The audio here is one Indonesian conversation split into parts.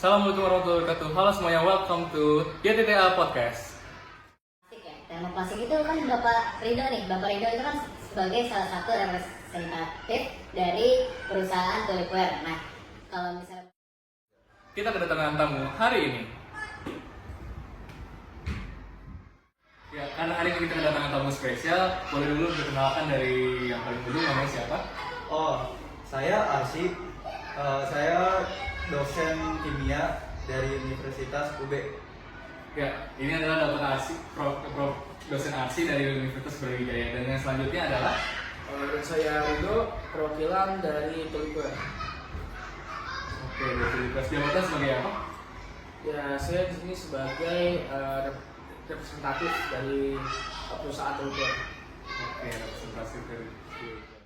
Assalamualaikum warahmatullahi wabarakatuh. Halo semuanya, welcome to YTTA Podcast. Plastik ya. Termoplastik itu kan Bapak Ridho nih. Bapak Ridho itu kan sebagai salah satu representatif dari perusahaan Tulipware. Nah, kalau misalnya Kita kedatangan tamu hari ini. Ya, karena hari ini kita kedatangan tamu spesial, boleh dulu dikenalkan dari yang paling dulu, namanya siapa? Oh, saya Arsy. Saya dosen kimia dari Universitas UB. Ya, ini adalah Dr. Arsy, dosen Arsy dari Universitas Brawijaya. Dan yang selanjutnya adalah Dan saya Ridho, perwakilan dari Tulipware. Oke, dari Universitas Jabatan sebagai apa? Ya, saya di sini sebagai representatif dari perusahaan Tulipware. Oke, representasi dari.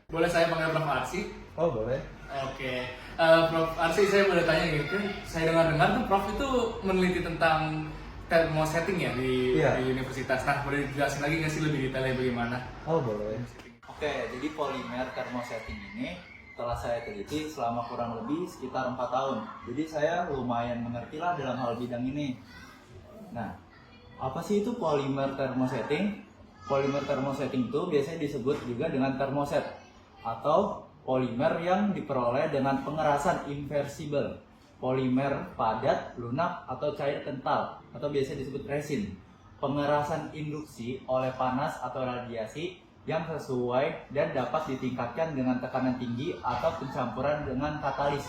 Boleh saya panggil Prof. Arsy? Oh, boleh. Oke, Prof. Arsy, saya boleh tanya gitu, saya dengar-dengar tuh Prof itu meneliti tentang thermosetting ya di Iya. universitas. Nah, boleh dijelasin lagi nggak sih lebih detailnya bagaimana? Oh, boleh. Oke, jadi polimer thermosetting ini telah saya teliti selama kurang lebih sekitar 4 tahun. Jadi saya lumayan mengerti lah dalam hal bidang ini. Nah, apa sih itu polimer thermosetting? Polimer thermosetting itu biasanya disebut juga dengan thermoset atau polimer yang diperoleh dengan pengerasan inversible, polimer padat, lunak, atau cair kental, atau biasa disebut resin. Pengerasan induksi oleh panas atau radiasi yang sesuai dan dapat ditingkatkan dengan tekanan tinggi atau pencampuran dengan katalis.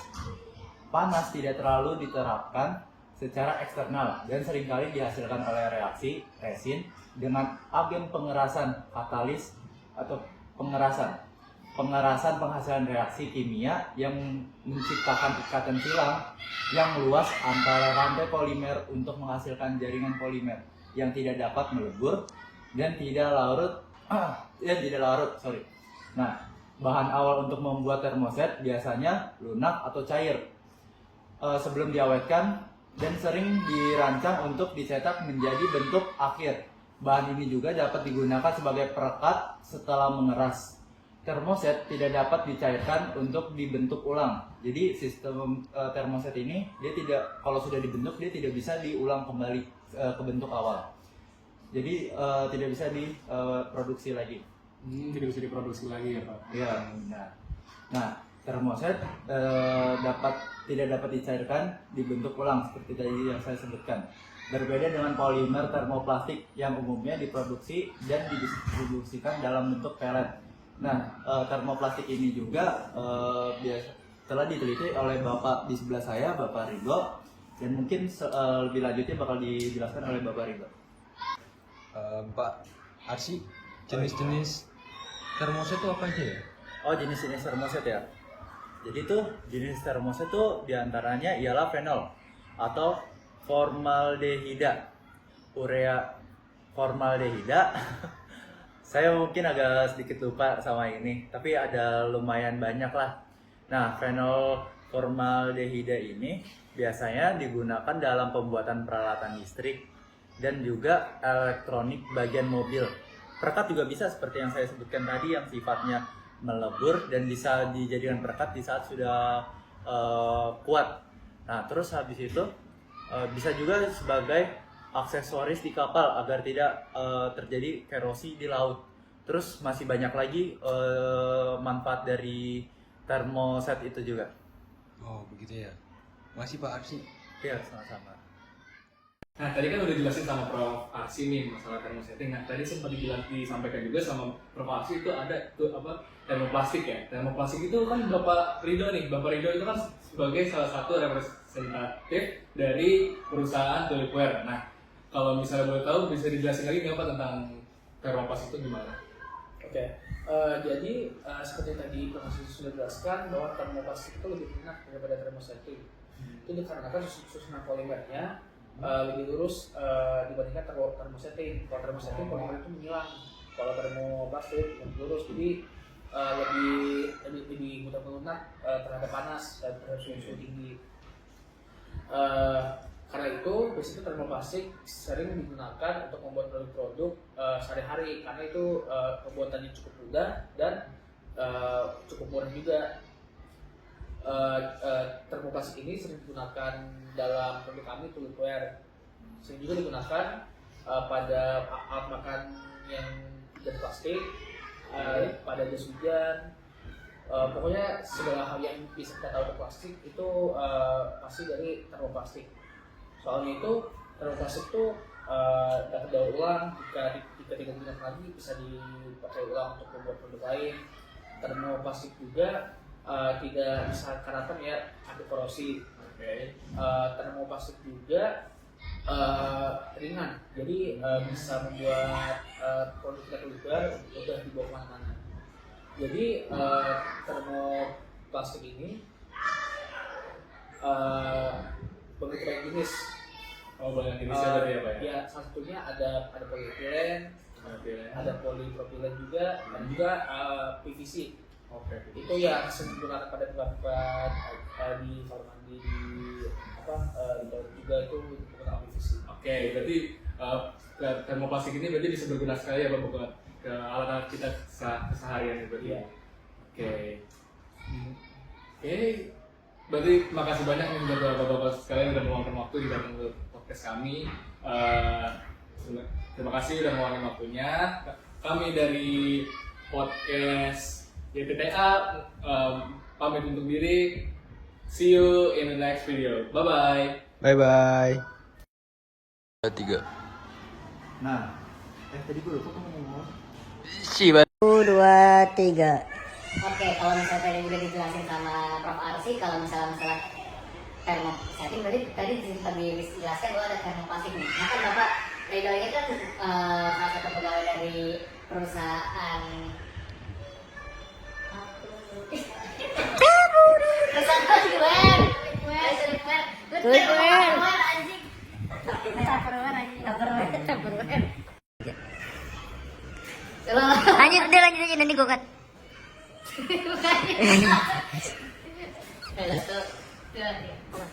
Panas tidak terlalu diterapkan secara eksternal dan seringkali dihasilkan oleh reaksi resin dengan agen pengerasan katalis atau pengerasan penghasilan reaksi kimia yang menciptakan ikatan silang yang luas antara rantai polimer untuk menghasilkan jaringan polimer yang tidak dapat melebur dan tidak larut. Nah, bahan awal untuk membuat termoset biasanya lunak atau cair sebelum diawetkan dan sering dirancang untuk dicetak menjadi bentuk akhir. Bahan ini juga dapat digunakan sebagai perekat setelah mengeras. Termoset tidak dapat dicairkan untuk dibentuk ulang. Jadi sistem termoset ini dia tidak, kalau sudah dibentuk dia tidak bisa diulang kembali ke bentuk awal. Jadi tidak bisa diproduksi lagi. Tidak bisa diproduksi lagi ya Pak? Iya, benar. Nah, termoset tidak dapat dicairkan dibentuk ulang seperti tadi yang saya sebutkan. Berbeda dengan polimer termoplastik yang umumnya diproduksi dan didistribusikan dalam bentuk pelet. Nah, termoplastik ini juga telah diteliti oleh Bapak di sebelah saya, Bapak Ridho, dan mungkin lebih lanjutnya bakal dijelaskan oleh Bapak Ridho. Pak Arsy, jenis-jenis termoset itu apa aja ya? Oh, jenis-jenis termoset ya. Jadi tuh jenis termoset tuh diantaranya ialah fenol atau formaldehida, urea formaldehida. Saya mungkin agak sedikit lupa sama ini, tapi ada lumayan banyak lah. Nah, fenol formaldehida ini biasanya digunakan dalam pembuatan peralatan listrik dan juga elektronik bagian mobil. Perekat juga bisa seperti yang saya sebutkan tadi yang sifatnya melebur dan bisa dijadikan perekat di saat sudah kuat. Nah, terus habis itu bisa juga sebagai aksesoris di kapal agar tidak terjadi korosi di laut. Terus masih banyak lagi manfaat dari termoset itu juga. Oh begitu ya. Makasih Pak Arsy. Iya, sama-sama. Nah, tadi kan udah jelasin sama Prof. Arsy nih masalah thermosetting. Nah, tadi sempat disampaikan juga sama Prof. Arsy itu ada tuh apa termoplastik ya. Termoplastik itu kan Bapak Ridho nih. Bapak Ridho itu kan sebagai salah satu representatif dari perusahaan Tulipware. Nah, kalau misalnya boleh tahu bisa dijelasin lagi nggak Pak tentang termoplastik itu gimana? Oke, jadi seperti tadi Prof. sudah jelaskan bahwa termoplastik itu lebih lunak daripada termosetting. Itu dikarenakan susunan polimernya lebih lurus dibandingkan termosetting. Kalau termosetting polimer itu menyilang, kalau termoplastik lebih lurus, jadi lebih mudah melunak terhadap panas dan terhadap suhu tinggi. Karena itu biasanya termoplastik sering digunakan untuk membuat produk-produk sehari-hari karena itu pembuatannya cukup mudah dan cukup murah juga. termoplastik ini sering digunakan dalam produk kami Tupperware, sering juga digunakan pada alat makan yang dari plastik, pada jas hujan, pokoknya segala hal yang bisa kita tahu dari plastik itu pasti dari termoplastik. Soalnya itu termoplastik itu dapat daur ulang, jika tidak digunakan lagi bisa dipakai ulang untuk membuat produk lain. Termoplastik juga tidak bisa karatan ya, anti korosi. Termoplastik juga ringan, jadi bisa membuat produk kita keluar mudah dibawa kemana-mana. Jadi termoplastik ini begitu banyak jenis. Oh, banyak jenisnya tadi apa ya? Ya, salah satunya ada polietilen, ada polipropilen juga, dan juga PVC. Oke. Itu yang sering digunakan pada tempat-tempat di kamar mandi, di toilet juga itu menggunakan PVC. Oke, berarti termoplastik ini berarti bisa berguna sekali ya Pak buat ke alat-alat kita keseharian berarti. Iya. Oke. Oke. Berarti makasih banyak nih buat bapak-bapak sekalian udah meluangkan waktu di dalam podcast kami. Terima kasih udah meluangkan waktunya. Kami dari podcast YPTA pamit untuk diri. See you in the next video. Bye bye. Bye bye. 3. Nah, tadi gue lupa kamu ngomong. Siapa? 1, 2, 3. Oke, kalau misalnya tadi udah dijelasin sama Prof. Arsi, kalau misalnya masalah termosetting berarti tadi sempat dijelaskan bahwa ada termoplastik nih. Nah kan Bapak Ridho ini kan salah satu pegawai dari perusahaan Tupperware. Anjing. Tupperware. Lanjut, udah lanjut aja nanti gue cut. Satu, dua, tiga.